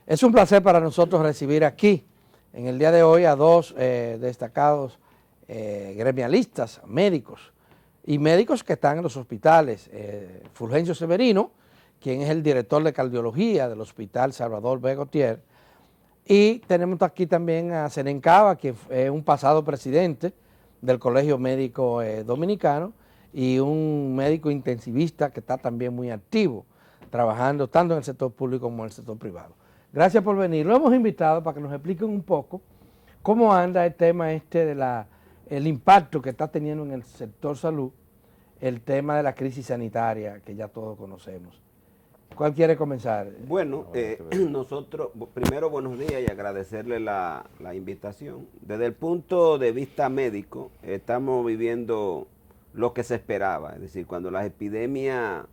Es un placer para nosotros recibir aquí, en el día de hoy, a dos destacados gremialistas, médicos, y médicos que están en los hospitales. Fulgencio Severino, quien es el director de cardiología del Hospital Salvador B. Gautier, y tenemos aquí también a Zenén Cava, quien es un pasado presidente del Colegio Médico Dominicano y un médico intensivista que está también muy activo, trabajando tanto en el sector público como en el sector privado. Gracias por venir. Lo hemos invitado para que nos expliquen un poco cómo anda el tema el impacto que está teniendo en el sector salud, el tema de la crisis sanitaria que ya todos conocemos. ¿Cuál quiere comenzar? Bueno, nosotros, primero buenos días y agradecerle la invitación. Desde el punto de vista médico, estamos viviendo lo que se esperaba, es decir, cuando las epidemias,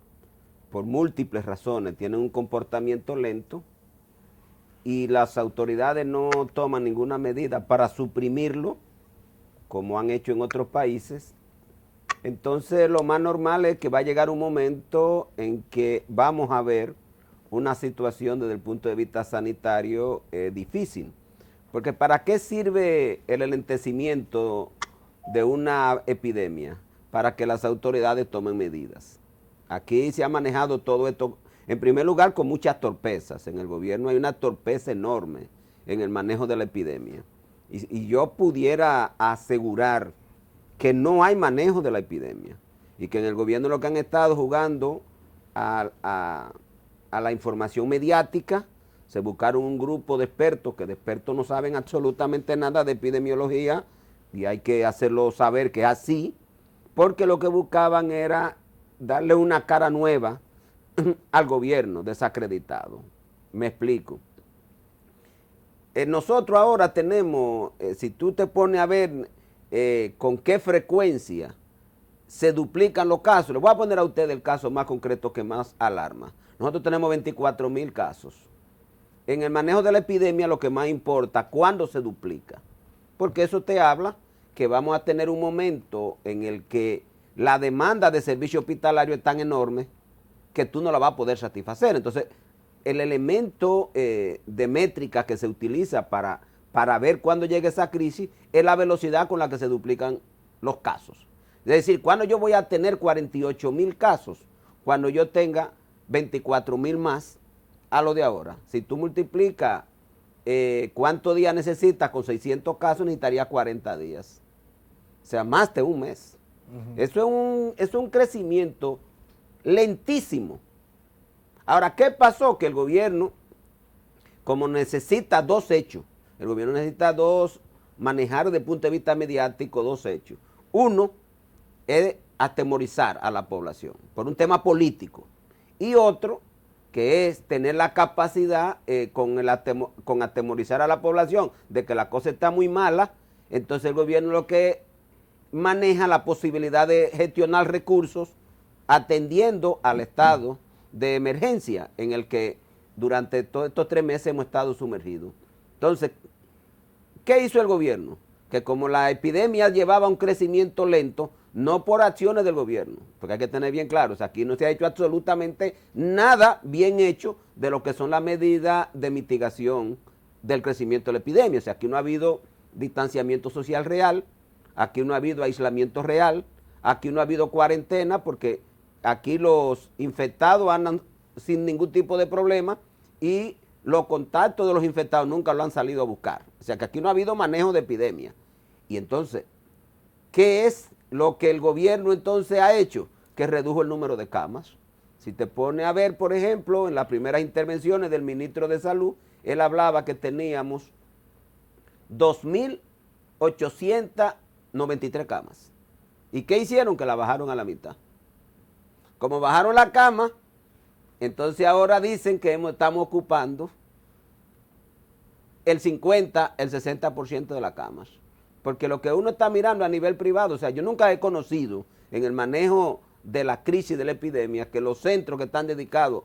por múltiples razones, tienen un comportamiento lento y las autoridades no toman ninguna medida para suprimirlo, como han hecho en otros países, entonces lo más normal es que va a llegar un momento en que vamos a ver una situación desde el punto de vista sanitario difícil. Porque ¿para qué sirve el enlentecimiento de una epidemia? Para que las autoridades tomen medidas. Aquí se ha manejado todo esto, en primer lugar, con muchas torpezas. En el gobierno hay una torpeza enorme en el manejo de la epidemia. Y yo pudiera asegurar que no hay manejo de la epidemia y que en el gobierno lo que han estado jugando a la información mediática, se buscaron un grupo de expertos que de expertos no saben absolutamente nada de epidemiología y hay que hacerlo saber que es así, porque lo que buscaban era darle una cara nueva al gobierno desacreditado. Me explico. Nosotros ahora tenemos, si tú te pones a ver con qué frecuencia se duplican los casos. Les voy a poner a ustedes el caso más concreto que más alarma. Nosotros tenemos 24,000 casos. En el manejo de la epidemia lo que más importa, ¿cuándo se duplica? Porque eso te habla que vamos a tener un momento en el que la demanda de servicio hospitalario es tan enorme que tú no la vas a poder satisfacer. Entonces, el elemento de métrica que se utiliza para ver cuándo llega esa crisis es la velocidad con la que se duplican los casos. Es decir, cuando yo voy a tener 48,000 casos, cuando yo tenga 24,000 más a lo de ahora. Si tú multiplicas cuántos días necesitas con 600 casos, necesitaría 40 días. O sea, más de un mes. Eso es un crecimiento lentísimo. Ahora, ¿qué pasó? Que el gobierno, como necesita dos hechos, el gobierno necesita manejar desde el punto de vista mediático dos hechos. Uno es atemorizar a la población por un tema político y otro que es tener la capacidad con atemorizar a la población de que la cosa está muy mala. Entonces el gobierno lo que maneja la posibilidad de gestionar recursos atendiendo al estado de emergencia en el que durante todos estos 3 meses hemos estado sumergidos. Entonces, ¿qué hizo el gobierno? Que como la epidemia llevaba un crecimiento lento, no por acciones del gobierno, porque hay que tener bien claro, o sea, aquí no se ha hecho absolutamente nada bien hecho de lo que son las medidas de mitigación del crecimiento de la epidemia. O sea, aquí no ha habido distanciamiento social real, aquí no ha habido aislamiento real, aquí no ha habido cuarentena, porque aquí los infectados andan sin ningún tipo de problema y los contactos de los infectados nunca lo han salido a buscar. O sea que aquí no ha habido manejo de epidemia. Y entonces, ¿qué es lo que el gobierno entonces ha hecho? Que redujo el número de camas. Si te pones a ver, por ejemplo, en las primeras intervenciones del ministro de Salud, él hablaba que teníamos 2,893 camas. ¿Y qué hicieron? Que la bajaron a la mitad. Como bajaron la cama, entonces ahora dicen que estamos ocupando el 50, el 60% de las camas. Porque lo que uno está mirando a nivel privado, o sea, yo nunca he conocido en el manejo de la crisis de la epidemia que los centros que están dedicados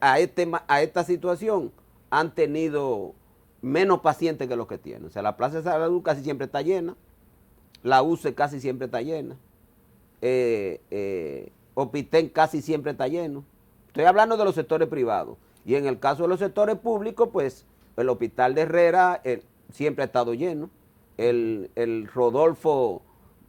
a esta situación han tenido menos pacientes que los que tienen. O sea, la Plaza de Salud casi siempre está llena, la UCE casi siempre está llena, Opitén casi siempre está lleno. Estoy hablando de los sectores privados. Y en el caso de los sectores públicos, pues el hospital de Herrera siempre ha estado lleno. El Rodolfo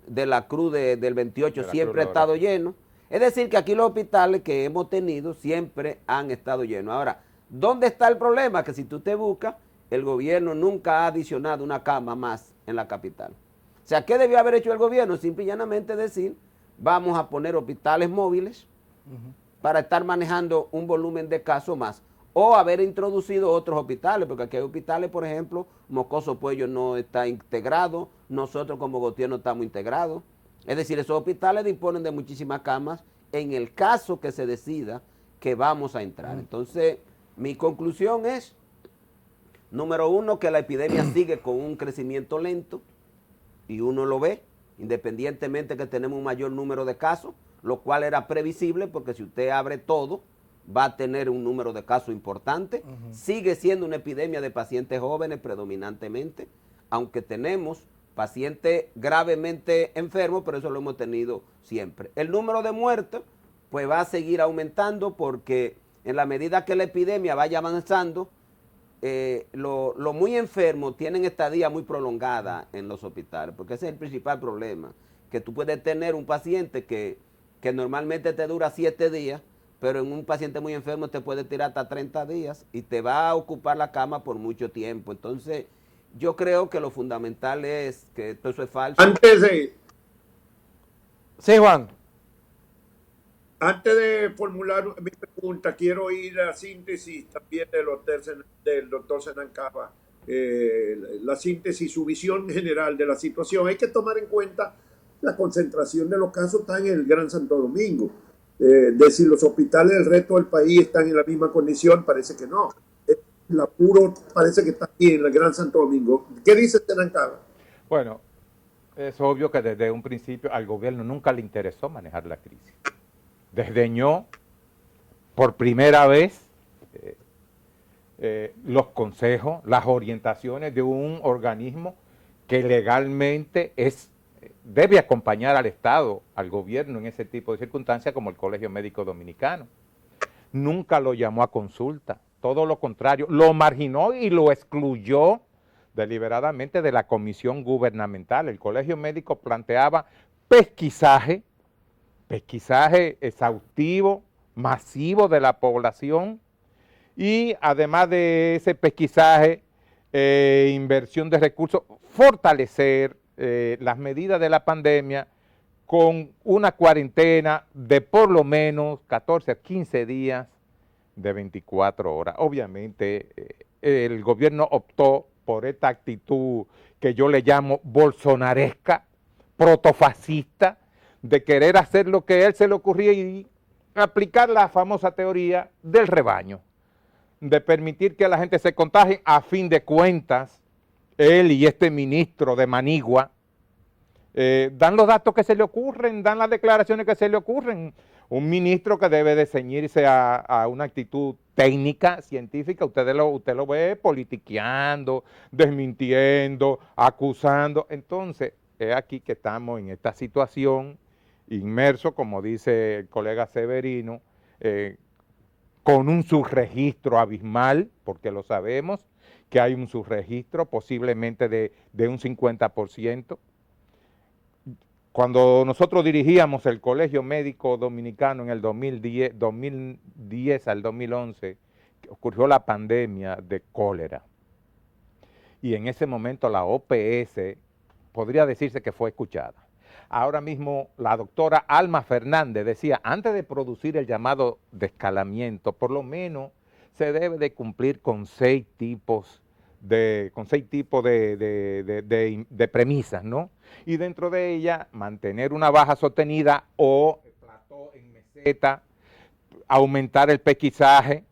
de la Cruz del 28 siempre ha estado lleno. Es decir, que aquí los hospitales que hemos tenido siempre han estado llenos. Ahora, ¿dónde está el problema? Que si tú te buscas, el gobierno nunca ha adicionado una cama más en la capital. O sea, ¿qué debió haber hecho el gobierno? Simple y llanamente decir, vamos a poner hospitales móviles para estar manejando un volumen de casos más. O haber introducido otros hospitales, porque aquí hay hospitales, por ejemplo, Moscoso Puello no está integrado, nosotros como gobierno estamos integrados. Es decir, esos hospitales disponen de muchísimas camas en el caso que se decida que vamos a entrar. Entonces, mi conclusión es, número uno, que la epidemia sigue con un crecimiento lento, y uno lo ve, independientemente que tenemos un mayor número de casos, lo cual era previsible, porque si usted abre todo, va a tener un número de casos importante. Sigue siendo una epidemia de pacientes jóvenes predominantemente, aunque tenemos pacientes gravemente enfermos, pero eso lo hemos tenido siempre. El número de muertos pues va a seguir aumentando, porque en la medida que la epidemia vaya avanzando, los muy enfermos tienen estadía muy prolongada en los hospitales, porque ese es el principal problema, que tú puedes tener un paciente que normalmente te dura 7 días, pero en un paciente muy enfermo te puede tirar hasta 30 días y te va a ocupar la cama por mucho tiempo. Entonces, yo creo que lo fundamental es que todo eso es falso. Sí, Juan. Antes de formular mi pregunta, quiero oír la síntesis también del doctor Senan Cava, la síntesis, su visión general de la situación. Hay que tomar en cuenta la concentración de los casos está en el Gran Santo Domingo. De si los hospitales del resto del país están en la misma condición, parece que no. El apuro parece que está aquí en el Gran Santo Domingo. ¿Qué dice Senan Cava? Bueno, es obvio que desde un principio al gobierno nunca le interesó manejar la crisis. Desdeñó por primera vez los consejos, las orientaciones de un organismo que legalmente debe acompañar al Estado, al gobierno en ese tipo de circunstancias, como el Colegio Médico Dominicano. Nunca lo llamó a consulta, todo lo contrario, lo marginó y lo excluyó deliberadamente de la comisión gubernamental. El Colegio Médico planteaba pesquisaje exhaustivo, masivo de la población, y además de ese pesquisaje, inversión de recursos, fortalecer las medidas de la pandemia con una cuarentena de por lo menos 14 a 15 días de 24 horas. Obviamente el gobierno optó por esta actitud que yo le llamo bolsonaresca, protofascista, de querer hacer lo que a él se le ocurría y aplicar la famosa teoría del rebaño, de permitir que la gente se contagie. A fin de cuentas, él y este ministro de Manigua dan los datos que se le ocurren, dan las declaraciones que se le ocurren. Un ministro que debe de ceñirse a una actitud técnica, científica, usted lo ve politiqueando, desmintiendo, acusando. Entonces, es aquí que estamos en esta situación, inmerso, como dice el colega Severino, con un subregistro abismal, porque lo sabemos, que hay un subregistro posiblemente de un 50%. Cuando nosotros dirigíamos el Colegio Médico Dominicano en el 2010 al 2011, ocurrió la pandemia de cólera. Y en ese momento la OPS podría decirse que fue escuchada. Ahora mismo la doctora Alma Fernández decía, antes de producir el llamado descalamiento, por lo menos se debe de cumplir con 6 tipos de premisas, ¿no? Y dentro de ella, mantener una baja sostenida o plató en meseta, aumentar el pesquisaje.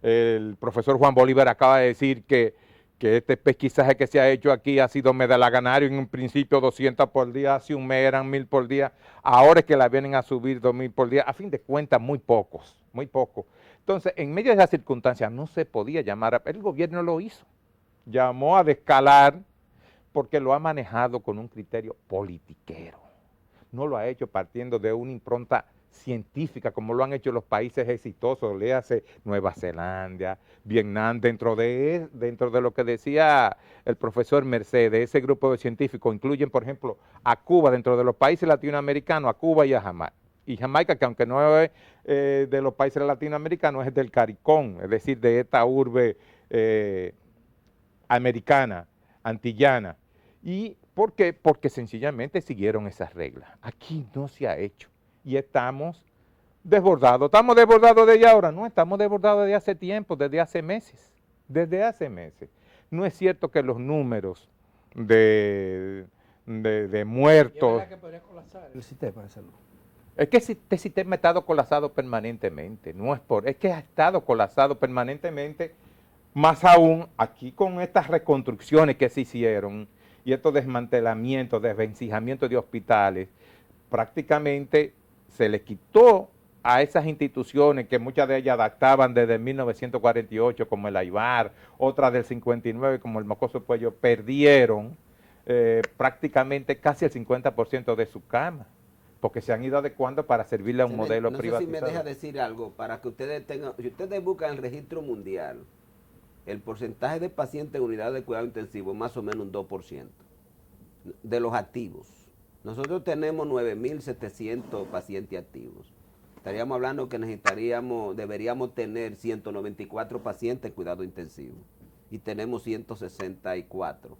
El profesor Juan Bolívar acaba de decir que este pesquisaje que se ha hecho aquí ha sido medalaganario. En un principio 200 por día, hace un mes eran 1000 por día, ahora es que la vienen a subir 2000 por día. A fin de cuentas, muy pocos, muy pocos. Entonces, en medio de esas circunstancias no se podía llamar, el gobierno lo hizo, llamó a descalar porque lo ha manejado con un criterio politiquero. No lo ha hecho partiendo de una impronta científica, como lo han hecho los países exitosos, léase Nueva Zelanda, Vietnam, dentro de lo que decía el profesor Mercedes, ese grupo de científicos incluyen, por ejemplo, a Cuba, dentro de los países latinoamericanos, a Cuba y a Jamaica. Y Jamaica, que aunque no es de los países latinoamericanos, es del CARICOM, es decir, de esta urbe americana, antillana. ¿Y por qué? Porque sencillamente siguieron esas reglas. Aquí no se ha hecho y estamos desbordados. ¿Estamos desbordados desde ahora? No, estamos desbordados desde hace tiempo, desde hace meses. Desde hace meses. No es cierto que los números de muertos... ¿Y es verdad que podría colapsar el sistema de salud? Es que este sistema ha estado colapsado permanentemente, es que ha estado colapsado permanentemente, más aún aquí con estas reconstrucciones que se hicieron y estos desmantelamientos, desvencijamientos de hospitales, prácticamente se le quitó a esas instituciones que muchas de ellas adaptaban desde 1948, como el AIBAR, otras del 59, como el Mocoso Puello, perdieron prácticamente casi el 50% de su cama, porque se han ido adecuando para servirle a un modelo privatizado. No sé si me deja decir algo, para que ustedes tengan, si ustedes buscan el registro mundial, el porcentaje de pacientes en unidad de cuidado intensivo es más o menos un 2% de los activos. Nosotros tenemos 9.700 pacientes activos. Estaríamos hablando que deberíamos tener 194 pacientes en cuidado intensivo y tenemos 164.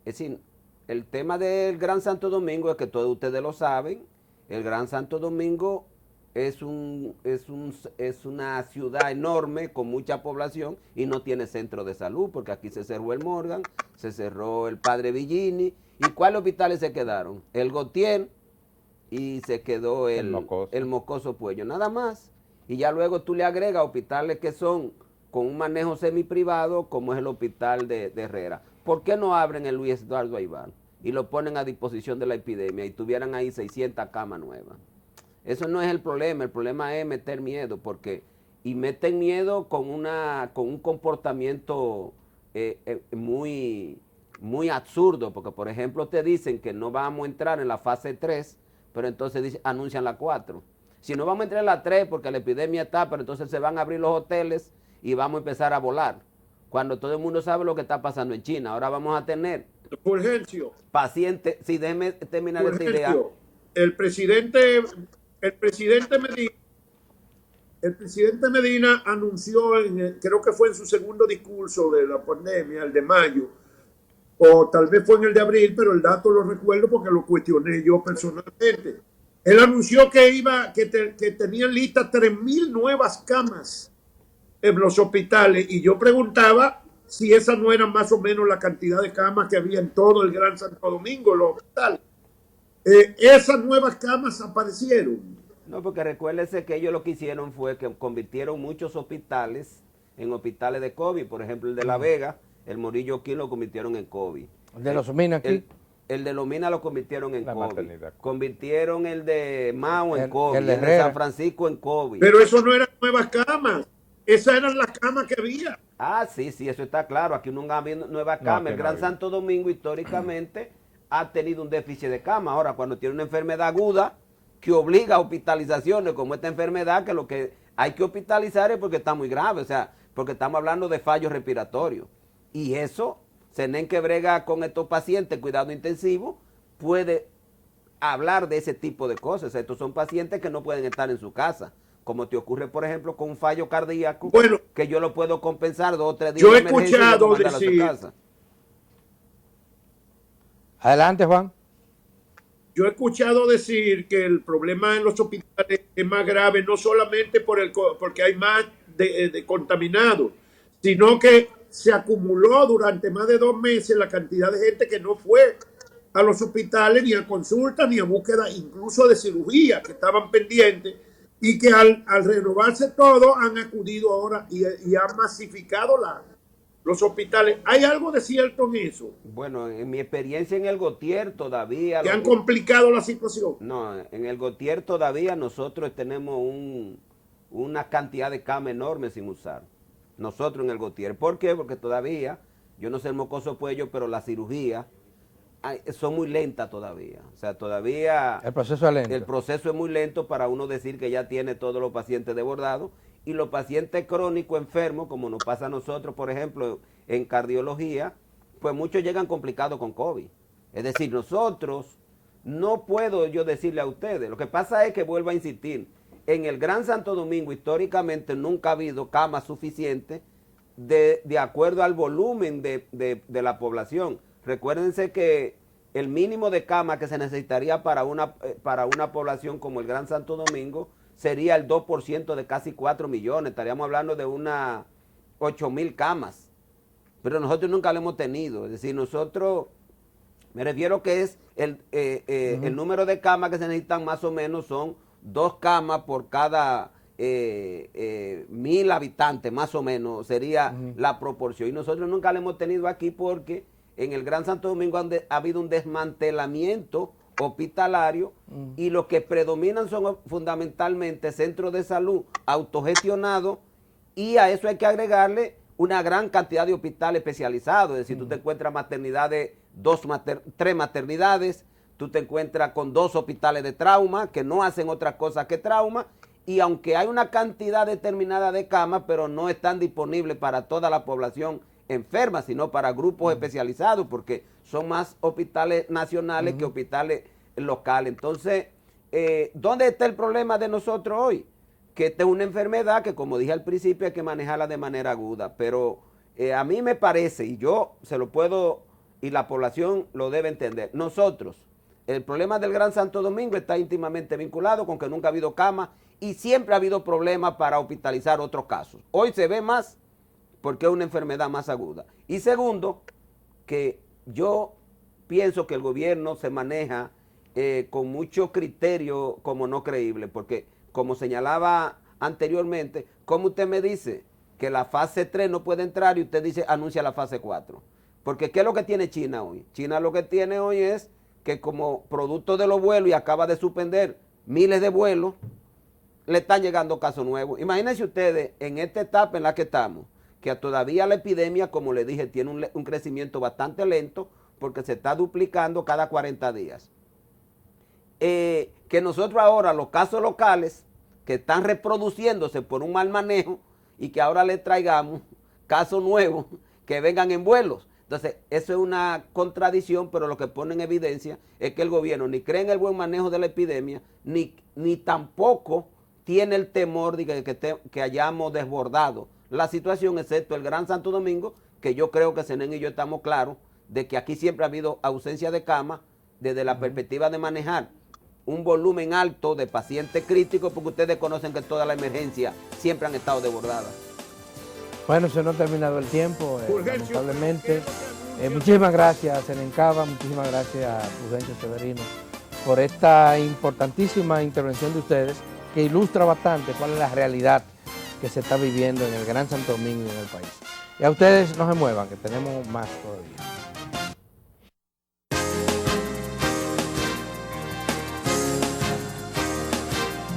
Es decir, el tema del Gran Santo Domingo es que todos ustedes lo saben, el Gran Santo Domingo es una ciudad enorme con mucha población y no tiene centro de salud, porque aquí se cerró el Morgan, se cerró el Padre Villini. ¿Y cuáles hospitales se quedaron? El Gautier y se quedó el Mocoso Puello, nada más. Y ya luego tú le agregas hospitales que son con un manejo semiprivado, como es el hospital de Herrera. ¿Por qué no abren el Luis Eduardo Aybar y lo ponen a disposición de la epidemia y tuvieran ahí 600 camas nuevas? Eso no es el problema es meter miedo, y meten miedo con un comportamiento muy absurdo, porque por ejemplo te dicen que no vamos a entrar en la fase 3, pero entonces anuncian la 4. Si no vamos a entrar en la 3 porque la epidemia está, pero entonces se van a abrir los hoteles y vamos a empezar a volar. Cuando todo el mundo sabe lo que está pasando en China. Ahora vamos a tener Fulgencio, pacientes, si déjeme terminar esta idea. El presidente Medina anunció, creo que fue en su segundo discurso de la pandemia, el de mayo, o tal vez fue en el de abril, pero el dato lo recuerdo porque lo cuestioné yo personalmente. Él anunció que tenían listas 3.000 nuevas camas en los hospitales, y yo preguntaba si esa no era más o menos la cantidad de camas que había en todo el Gran Santo Domingo, los hospitales. Esas nuevas camas aparecieron. No, porque recuérdese que ellos lo que hicieron fue que convirtieron muchos hospitales en hospitales de COVID. Por ejemplo, el de La Vega, el Morillo aquí lo convirtieron en COVID. ¿El de los Minas aquí? El de Los Minas lo convirtieron en COVID. Maternidad. Convirtieron el de Mao en COVID, el de el de San Francisco en COVID. Pero eso no eran nuevas camas. Esas eran las camas que había. Ah, sí, eso está claro. Aquí nunca ha habido nuevas camas. El Gran Santo Domingo históricamente ha tenido un déficit de camas. Ahora, cuando tiene una enfermedad aguda que obliga a hospitalizaciones, como esta enfermedad, que lo que hay que hospitalizar es porque está muy grave, o sea, porque estamos hablando de fallos respiratorios. Y eso, Senen que brega con estos pacientes, cuidado intensivo, puede hablar de ese tipo de cosas. Estos son pacientes que no pueden estar en su casa, como te ocurre, por ejemplo, con un fallo cardíaco, bueno, que yo lo puedo compensar 2 o 3 días yo he de emergencia y escuchado mandarlo a su decir, casa. Adelante, Juan. yo he escuchado decir que el problema en los hospitales es más grave, no solamente porque hay más de contaminados, sino que se acumuló durante más de 2 meses la cantidad de gente que no fue a los hospitales ni a consulta ni a búsqueda, incluso de cirugía, que estaban pendientes, y que al renovarse todo han acudido ahora y han masificado los hospitales. ¿Hay algo de cierto en eso? Bueno, en mi experiencia en el Gautier todavía... ¿Que han complicado la situación? No, en el Gautier todavía nosotros tenemos una cantidad de camas enorme sin usar. Nosotros en el Gautier. ¿Por qué? Porque todavía, yo no sé el Mocoso Puello, pero la cirugía son muy lentas todavía. O sea, todavía El proceso es lento. el proceso es muy lento para uno decir que ya tiene todos los pacientes desbordados. Y los pacientes crónicos enfermos, como nos pasa a nosotros, por ejemplo, en cardiología, pues muchos llegan complicados con COVID. Es decir, nosotros, no puedo yo decirle a ustedes, lo que pasa es que vuelvo a insistir, en el Gran Santo Domingo históricamente nunca ha habido camas suficientes de acuerdo al volumen de la población. Recuérdense que el mínimo de camas que se necesitaría para una población como el Gran Santo Domingo sería el 2% de casi 4 millones. Estaríamos hablando de unas 8,000 camas. Pero nosotros nunca lo hemos tenido. Es decir, nosotros, me refiero que es el número de camas que se necesitan más o menos son 2 camas por cada 1,000 habitantes, más o menos, sería la proporción. Y nosotros nunca lo hemos tenido aquí porque en el Gran Santo Domingo ha habido un desmantelamiento hospitalario y lo que predominan son fundamentalmente centros de salud autogestionados, y a eso hay que agregarle una gran cantidad de hospitales especializados. Es decir, tú te encuentras maternidades, 3 maternidades, tú te encuentras con 2 hospitales de trauma que no hacen otra cosa que trauma, y aunque hay una cantidad determinada de camas, pero no están disponibles para toda la población enferma, sino para grupos especializados, porque son más hospitales nacionales que hospitales locales. Entonces, ¿dónde está el problema de nosotros hoy? Que esta es una enfermedad que, como dije al principio, hay que manejarla de manera aguda, pero a mí me parece, y yo se lo puedo, y la población lo debe entender, nosotros, el problema del Gran Santo Domingo está íntimamente vinculado con que nunca ha habido cama y siempre ha habido problemas para hospitalizar otros casos. Hoy se ve más porque es una enfermedad más aguda. Y segundo, que yo pienso que el gobierno se maneja con mucho criterio como no creíble, porque como señalaba anteriormente, ¿cómo usted me dice que la fase 3 no puede entrar y usted dice anuncia la fase 4? Porque ¿qué es lo que tiene China hoy? China lo que tiene hoy es que como producto de los vuelos, y acaba de suspender miles de vuelos, le están llegando casos nuevos. Imagínense ustedes en esta etapa en la que estamos, que todavía la epidemia, como le dije, tiene un crecimiento bastante lento porque se está duplicando cada 40 días. Que nosotros ahora, los casos locales que están reproduciéndose por un mal manejo, y que ahora le traigamos casos nuevos que vengan en vuelos. Entonces, eso es una contradicción, pero lo que pone en evidencia es que el gobierno ni cree en el buen manejo de la epidemia, ni tampoco tiene el temor de que hayamos desbordado la situación, excepto el Gran Santo Domingo, que yo creo que Zenén y yo estamos claros de que aquí siempre ha habido ausencia de cama desde la perspectiva de manejar un volumen alto de pacientes críticos, porque ustedes conocen que todas las emergencias siempre han estado desbordadas. Bueno, se nos ha terminado el tiempo, lamentablemente. Muchísimas gracias a Zenén Cava, muchísimas gracias a Fulgencio Severino por esta importantísima intervención de ustedes, que ilustra bastante cuál es la realidad que se está viviendo en el Gran Santo Domingo y en el país. Y a ustedes no se muevan, que tenemos más todavía.